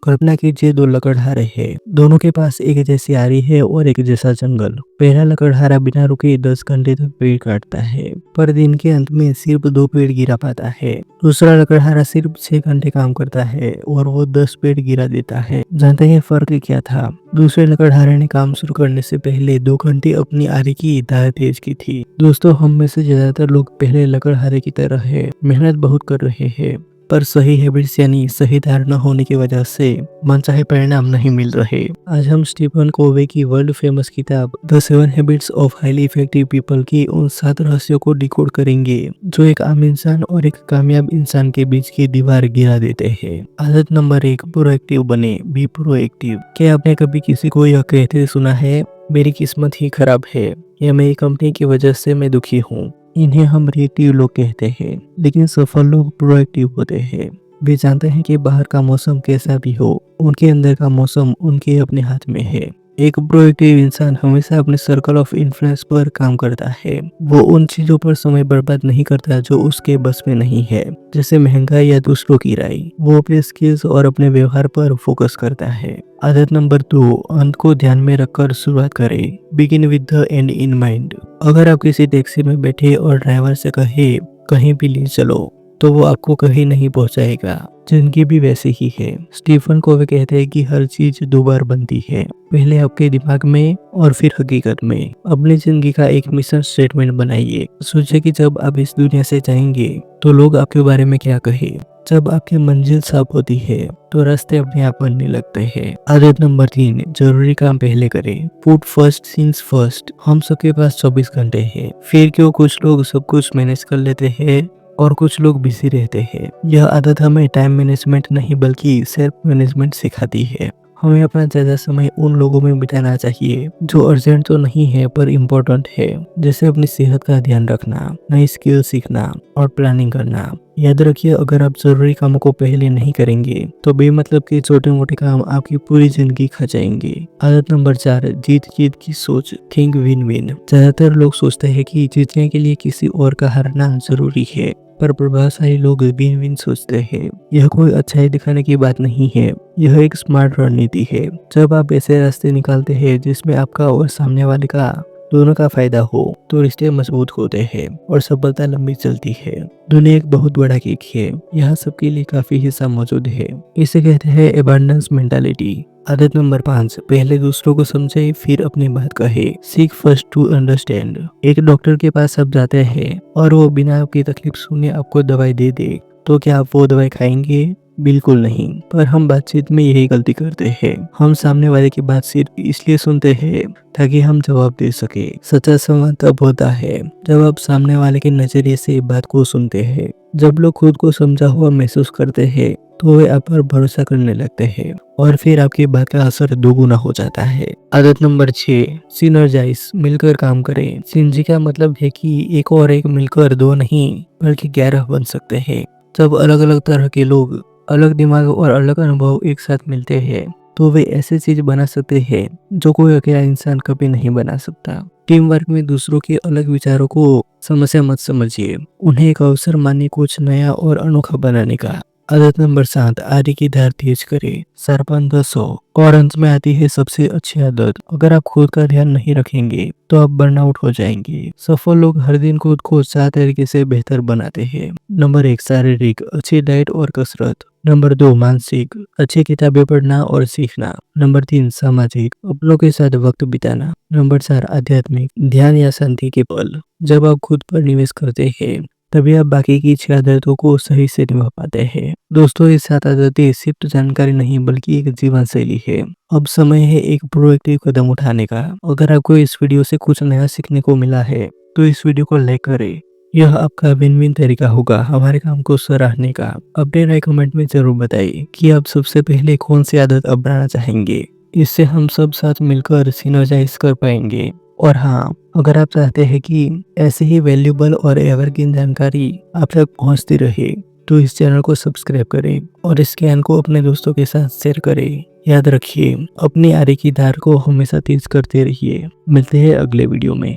कल्पना कीजिए दो लकड़हारे हैं। दोनों के पास एक जैसी आरी है और एक जैसा जंगल। पहला लकड़हारा बिना रुके 10 घंटे तक पेड़ काटता है, पर दिन के अंत में सिर्फ 2 पेड़ गिरा पाता है। दूसरा लकड़हारा सिर्फ 6 घंटे काम करता है और वो 10 पेड़ गिरा देता है। जानते हैं फर्क क्या था? दूसरे लकड़हारे ने काम शुरू करने से पहले 2 घंटे अपनी आरी की धार तेज की थी। दोस्तों, हम में से ज्यादातर लोग पहले लकड़हारे की तरह है, मेहनत बहुत कर रहे हैं, पर सही हैबिट्स यानी सही धारणा न होने की वजह से मनचाहे परिणाम नहीं मिल रहे। आज हम स्टीफन कोवे की वर्ल्ड फेमस किताब the 7 habits of highly effective people की उन 7 रहस्यों को डिकोड करेंगे जो एक आम इंसान और एक कामयाब इंसान के बीच की दीवार गिरा देते हैं। आदत नंबर 1, प्रोएक्टिव बने। Be proactive. क्या आपने कभी किसी को यह कहते सुना है, मेरी किस्मत ही खराब है या मेरी कंपनी की वजह से मैं दुखी हूँ? इन्हें हम रिएक्टिव लोग कहते हैं, लेकिन सफल लोग प्रोएक्टिव होते हैं। वे जानते हैं कि बाहर का मौसम कैसा भी हो, उनके अंदर का मौसम उनके अपने हाथ में है। एक प्रोएक्टिव इंसान हमेशा अपने सर्कल ऑफ इन्फ्लुएंस पर काम करता है। वो उन चीजों पर समय बर्बाद नहीं करता जो उसके बस में नहीं है, जैसे महंगाई या दूसरों की राय। वो अपने स्किल्स और अपने व्यवहार पर फोकस करता है। आदत नंबर 2, अंत को ध्यान में रखकर शुरुआत करें। Begin with the and in mind. अगर आप किसी टैक्सी में बैठे और ड्राइवर से कहे कहीं भी ले चलो, तो वो आपको कहीं नहीं पहुंचाएगा। जिंदगी भी वैसे ही है। स्टीफन कोवे कहते हैं कि हर चीज 2 बार बनती है, पहले आपके दिमाग में और फिर हकीकत में। अपनी जिंदगी का एक मिशन स्टेटमेंट बनाइए। सोचिए कि जब आप इस दुनिया से जाएंगे तो लोग आपके बारे में क्या कहे। जब आपकी मंजिल साफ होती है तो रास्ते अपने आप बनने लगते हैं। आदत नंबर 3, जरूरी काम पहले करें। Put first things first. हम सबके पास 24 घंटे हैं, फिर क्यों कुछ लोग सब कुछ मैनेज कर लेते हैं और कुछ लोग बिजी रहते हैं। यह आदत हमें टाइम मैनेजमेंट नहीं बल्कि सेल्फ मैनेजमेंट सिखाती है। हमें अपना ज्यादा समय उन लोगों में बिताना चाहिए जो अर्जेंट तो नहीं है पर इम्पोर्टेंट है, जैसे अपनी सेहत का ध्यान रखना, नई स्किल सीखना और प्लानिंग करना। याद रखिए, अगर आप जरूरी कामों को पहले नहीं करेंगे तो बेमतलब के छोटे मोटे काम आपकी पूरी जिंदगी खा जाएंगे। आदत नंबर 4, जीत जीत की सोच। Think win win. ज्यादातर लोग सोचते हैं कि जीतने के लिए किसी और का हारना जरूरी है, पर प्रभावशाली लोग विन विन सोचते हैं। यह कोई अच्छाई दिखाने की बात नहीं है, यह एक स्मार्ट रणनीति है। जब आप ऐसे रास्ते निकालते हैं जिसमें आपका और सामने वाले का दोनों का फायदा हो, तो रिश्ते मजबूत होते हैं और सफलता लंबी चलती है। दुनिया एक बहुत बड़ा केक है, यहाँ सबके लिए काफी हिस्सा मौजूद है। इसे कहते हैं एबंडेंस मेंटालिटी। आदत नंबर 5, पहले दूसरों को समझे फिर अपनी बात कहे। Seek first to understand. एक डॉक्टर के पास आप जाते हैं और वो बिना आपकी तकलीफ सुने आपको दवाई दे दे, तो क्या आप वो दवाई खाएंगे? बिल्कुल नहीं। पर हम बातचीत में यही गलती करते हैं। हम सामने वाले की बात सिर्फ इसलिए सुनते हैं ताकि हम जवाब दे सके। सच्चा संवाद तब होता है जब आप सामने वाले के नजरिए से बात को सुनते हैं। जब लोग खुद को समझा हुआ महसूस करते हैं तो वे आप पर भरोसा करने लगते हैं और फिर आपकी बात का असर दोगुना हो जाता है। आदत नंबर 6, सिनर्जाइज। मिलकर काम करें। सिनर्जी का मतलब है कि एक और एक मिलकर 2 नहीं बल्कि 11 बन सकते हैं। जब अलग अलग तरह के लोग, अलग दिमाग और अलग अनुभव एक साथ मिलते हैं तो वे ऐसी चीज बना सकते हैं जो कोई अकेला इंसान कभी नहीं बना सकता। टीम वर्क में दूसरों के अलग विचारों को समस्या मत समझिए, उन्हें एक अवसर मानिए कुछ नया और अनोखा बनाने का। आदत नंबर 7, आरी की धार तेज करे। सरपन 100। और अंत में आती है सबसे अच्छी आदत। अगर आप खुद का ध्यान नहीं रखेंगे तो आप बर्नआउट हो जाएंगे। सफल लोग हर दिन खुद को 4 तरीके से बेहतर बनाते हैं। नंबर 1, शारीरिक, अच्छी डाइट और कसरत। नंबर 2, मानसिक, अच्छी किताबें पढ़ना और सीखना। नंबर 3, सामाजिक, अपनों के साथ वक्त बिताना। नंबर 4, आध्यात्मिक, ध्यान या शांति के पल। जब आप खुद पर निवेश करते हैं तभी आप बाकी की 6 आदतों को सही से निभा पाते हैं। दोस्तों, ये 7 आदतें सिर्फ जानकारी नहीं बल्कि एक जीवन शैली है। अब समय है एक प्रोएक्टिव कदम उठाने का। अगर आपको इस वीडियो से कुछ नया सीखने को मिला है तो इस वीडियो को लाइक करें। यह आपका विन विन तरीका होगा हमारे काम को सराहने का। अपने राय कमेंट में जरूर बताइए कि आप सबसे पहले कौन सी आदत अपनाना चाहेंगे। इससे हम सब साथ मिलकर सिनर्जाइज कर पाएंगे। और हाँ, अगर आप चाहते हैं कि ऐसे ही वैल्यूबल और एवरग्रीन जानकारी आप तक पहुंचती रहे तो इस चैनल को सब्सक्राइब करें और इस ज्ञान को अपने दोस्तों के साथ शेयर करें। याद रखिए, अपनी आरी की धार को हमेशा तेज करते रहिए। मिलते हैं अगले वीडियो में।